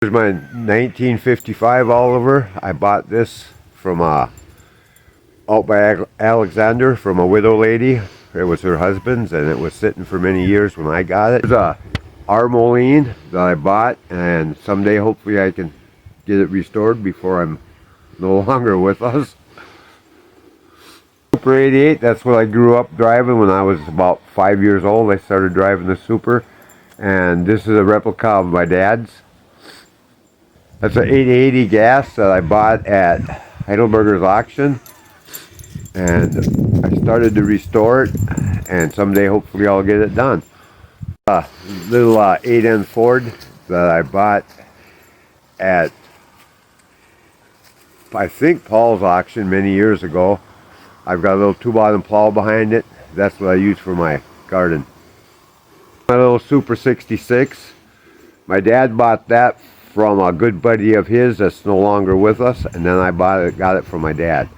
Here's my 1955 Oliver. I bought this from out by Alexander from a widow lady. It was her husband's, and it was sitting for many years when I got it. There's a Armoline that I bought, and someday hopefully I can get it restored before I'm no longer with us. Super 88, that's what I grew up driving when I was about 5 years old. I started driving the Super, and this is a replica of my dad's. That's an 880 gas that I bought at Heidelberger's auction, and I started to restore it, and someday hopefully I'll get it done. A little 8N Ford that I bought at, I think, Paul's auction many years ago. I've got a little two-bottom plow behind it. That's what I use for my garden. My little Super 66. My dad bought that from a good buddy of his that's no longer with us, and then I got it from my dad.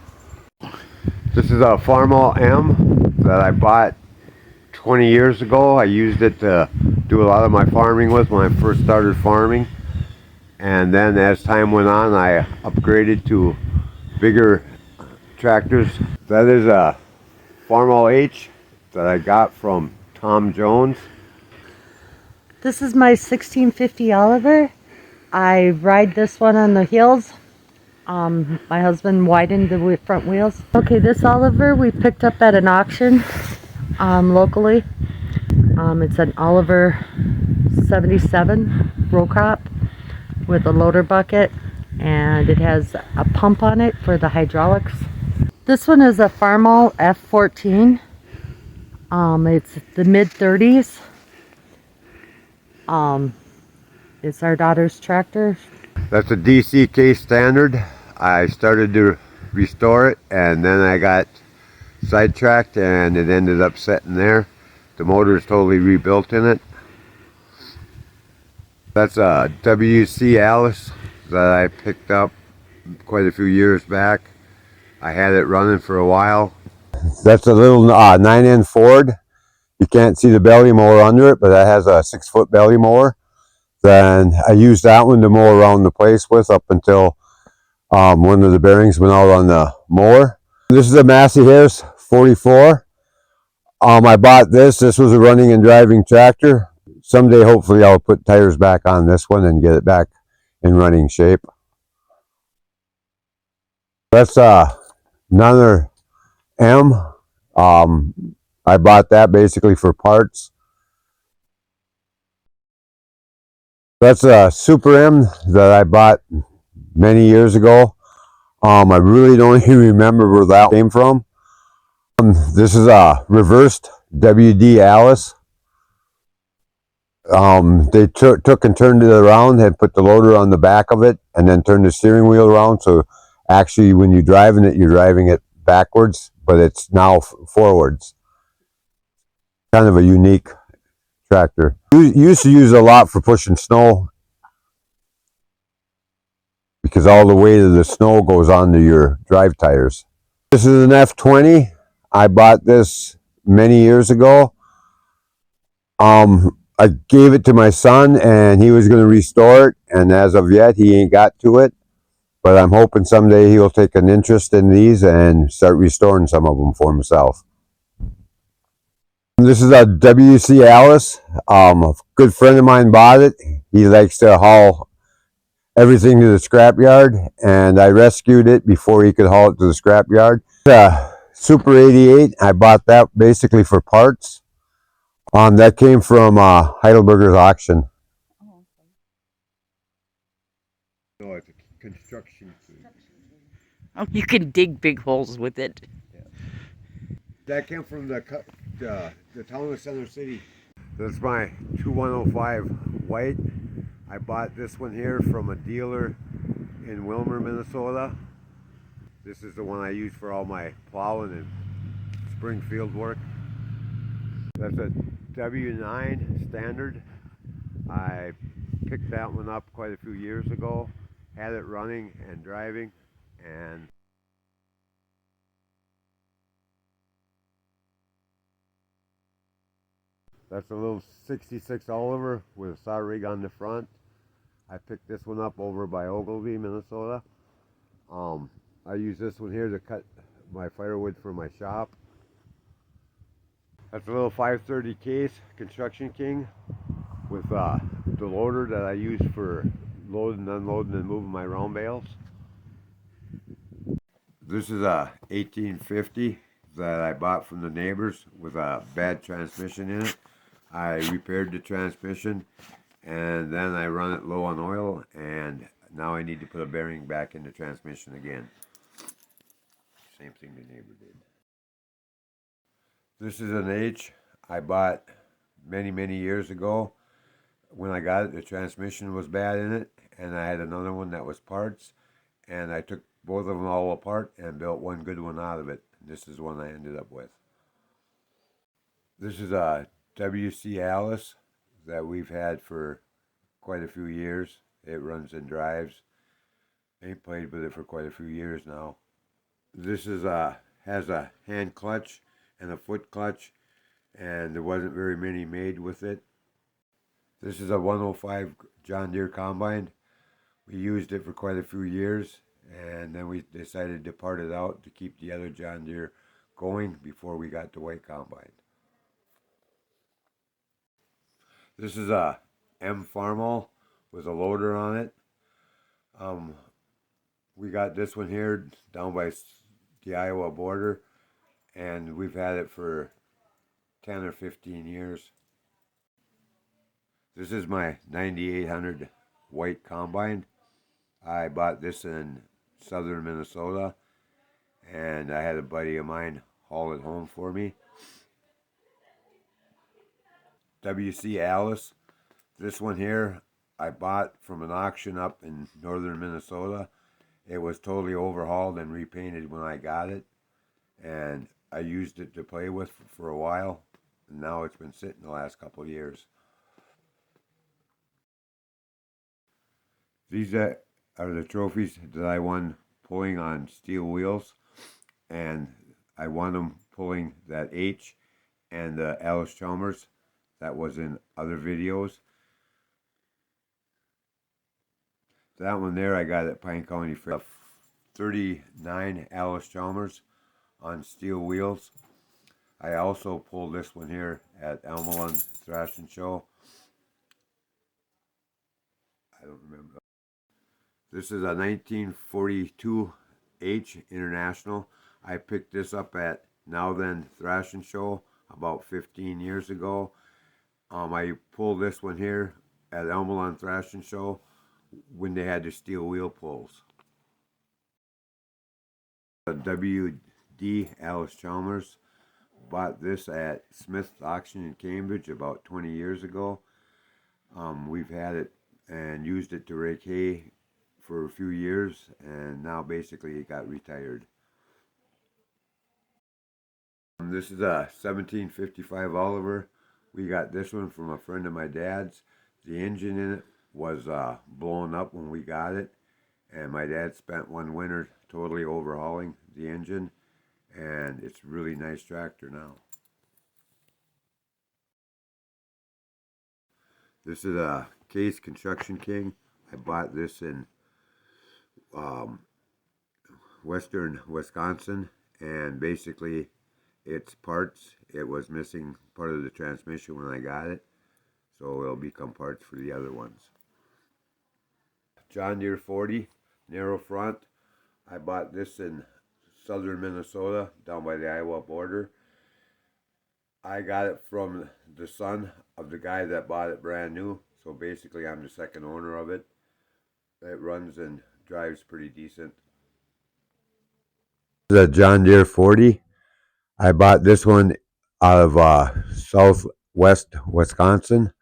This is a Farmall M that I bought 20 years ago. I used it to do a lot of my farming with when I first started farming. And then as time went on, I upgraded to bigger tractors. That is a Farmall H that I got from Tom Jones. This is my 1650 Oliver. I ride this one on the hills. My husband widened the front wheels. Okay, this Oliver we picked up at an auction locally. It's an Oliver 77 row crop with a loader bucket, and it has a pump on it for the hydraulics. This one is a Farmall F14. It's the mid 30s. It's our daughter's tractor. That's a DCK standard. I started to restore it, and then I got sidetracked and it ended up sitting there. The motor is totally rebuilt in it. That's a WC Alice that I picked up quite a few years back. I had it running for a while. That's a little 9N Ford. You can't see the belly mower under it, but that has a 6-foot belly mower. Then I used that one to mow around the place with up until one of the bearings went out on the mower. This is a Massey Harris 44. I bought this. This was a running and driving tractor. Someday, hopefully, I'll put tires back on this one and get it back in running shape. That's another M. I bought that basically for parts. That's a Super M that I bought many years ago. I really don't even remember where that came from. This is a reversed WD Alice. They took and turned it around and put the loader on the back of it and then turned the steering wheel around. So actually when you're driving it backwards, but it's now forwards. Kind of a unique tractor. Used to use a lot for pushing snow because all the weight of the snow goes onto your drive tires. This is an F20. I bought this many years ago. I gave it to my son and he was going to restore it, and as of yet he ain't got to it, but I'm hoping someday he'll take an interest in these and start restoring some of them for himself. This is a WC Alice. A good friend of mine bought it. He likes to haul everything to the scrapyard, and I rescued it before he could haul it to the scrapyard. Super 88. I bought that basically for parts. That came from Heidelberger's auction. No, it's a construction key. Oh, you can dig big holes with it. Yeah. That came from the town of Center City. That's my 2105 white. I bought this one here from a dealer in Wilmer, Minnesota. This is the one I use for all my plowing and spring field work. That's a W9 standard. I picked that one up quite a few years ago, had it running and driving, and that's a little 66 Oliver with a saw rig on the front. I picked this one up over by Ogilvie, Minnesota. I use this one here to cut my firewood for my shop. That's a little 530 case, Construction King, with the loader that I use for loading, unloading, and moving my round bales. This is a 1850 that I bought from the neighbors with a bad transmission in it. I repaired the transmission and then I run it low on oil, and now I need to put a bearing back in the transmission again. Same thing the neighbor did. This is an H I bought many years ago. When I got it, the transmission was bad in it, and I had another one that was parts, and I took both of them all apart and built one good one out of it. This is the one I ended up with. This is a WC Alice that we've had for quite a few years. It runs and drives. Ain't played with it for quite a few years now. This is has a hand clutch and a foot clutch, and there wasn't very many made with it. This is a 105 John Deere combine. We used it for quite a few years, and then we decided to part it out to keep the other John Deere going before we got the white combine. This is a M Farmall with a loader on it. We got this one here down by the Iowa border, and we've had it for 10 or 15 years. This is my 9800 white combine. I bought this in southern Minnesota, and I had a buddy of mine haul it home for me. WC Alice. This one here I bought from an auction up in northern Minnesota. It was totally overhauled and repainted when I got it, and I used it to play with for a while, and now it's been sitting the last couple of years. These are the trophies that I won pulling on steel wheels, and I won them pulling that H and the Allis-Chalmers that was in other videos. That one there I got at Pine County Fair. 39 Allis-Chalmers on steel wheels. I also pulled this one here at Elmelund Thrashing Show. I don't remember. This is a 1942 H International. I picked this up at Now Then Thrashing Show about 15 years ago. I pulled this one here at Elmelund Thrashing Show when they had the steel wheel pulls. A WD Allis-Chalmers. Bought this at Smith's Auction in Cambridge about 20 years ago. We've had it and used it to rake hay for a few years, and now basically it got retired. This is a 1755 Oliver. We got this one from a friend of my dad's. The engine in it was blown up when we got it, and my dad spent one winter totally overhauling the engine, and it's a really nice tractor now. This is a Case Construction King. I bought this in western Wisconsin, and basically it's parts. It was missing part of the transmission when I got it, so it'll become parts for the other ones. John Deere 40 narrow front. I bought this in southern Minnesota down by the Iowa border. I got it from the son of the guy that bought it brand new, so basically I'm the second owner of it. It runs and drives pretty decent. The John Deere 40. I bought this one out of southwest Wisconsin.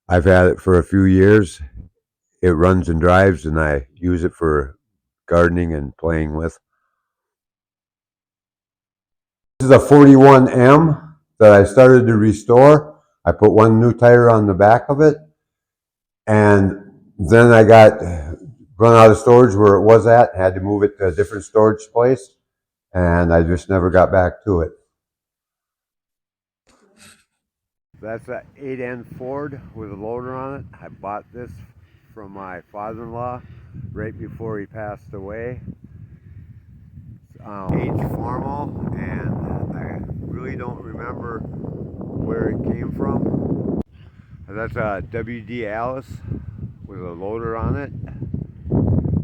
I've had it for a few years. It runs and drives, and I use it for gardening and playing with. This is a 41M that I started to restore. I put one new tire on the back of it, and then I got run out of storage where it was at, had to move it to a different storage place, and I just never got back to it. That's an 8N Ford with a loader on it. I bought this from my father-in-law right before he passed away. H. Formal, and I really don't remember where it came from. That's a WD Alice with a loader on it.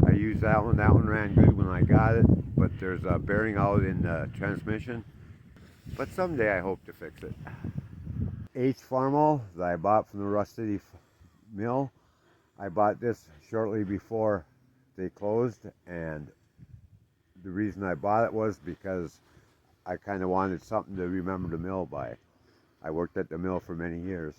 I used that one. That one ran good when I got it, but there's a bearing out in the transmission. But someday I hope to fix it. H. Farmall that I bought from the Rust City Mill. I bought this shortly before they closed, and the reason I bought it was because I kind of wanted something to remember the mill by. I worked at the mill for many years.